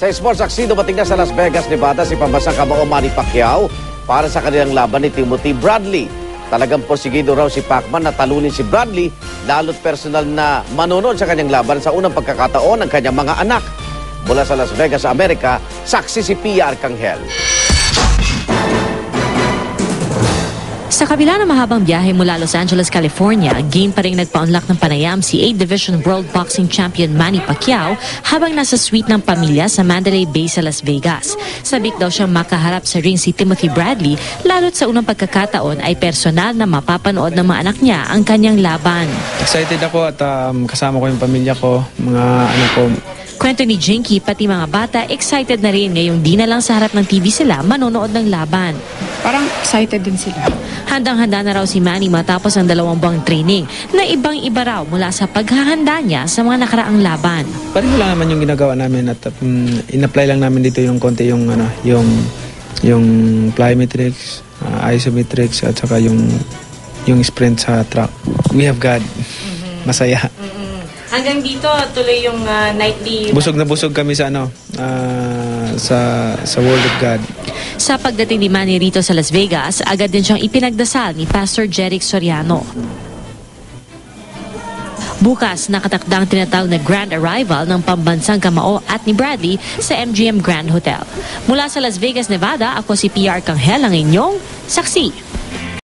Sa sports aksido, bating na sa Las Vegas, Nevada si pambasang kamao Manny Pacquiao para sa kanilang laban ni Timothy Bradley. Talagang porsigido raw si Pacman na talunin si Bradley, lalo't personal na manonood sa kanyang laban sa unang pagkakataon ng kanyang mga anak. Mula sa Las Vegas, Amerika, saksi si Pia Arcangel. Sa kabila ng mahabang biyahe mula Los Angeles, California, game pa rin nagpa-unlock ng panayam si 8th Division World Boxing Champion Manny Pacquiao habang nasa suite ng pamilya sa Mandalay Bay sa Las Vegas. Sabik daw siyang makaharap sa ring si Timothy Bradley, lalo't sa unang pagkakataon ay personal na mapapanood ng mga anak niya ang kanyang laban. Excited ako at kasama ko yung pamilya ko, mga ano ko. Kwento ni Jinky, pati mga bata excited na rin ngayong di na lang sa harap ng TV sila manonood ng laban. Parang excited din sila. Handang-handa na raw si Manny matapos ang 2 buwang training na ibang-iba raw mula sa paghahanda niya sa mga nakaraang laban. Pareho lang naman yung ginagawa namin at in-apply lang namin dito yung konti yung yung plyometrics, isometrics at saka yung sprint sa track. We have God. Masaya. Hanggang dito tuloy yung nightly. Busog na busog kami sa sa Word of God. Sa pagdating ni Manny rito sa Las Vegas, agad din siyang ipinagdasal ni Pastor Jeric Soriano. Bukas, nakatakdang tinatawag na Grand Arrival ng pambansang kamao at ni Bradley sa MGM Grand Hotel. Mula sa Las Vegas, Nevada, ako si Pia Arcangel, ang inyong saksi.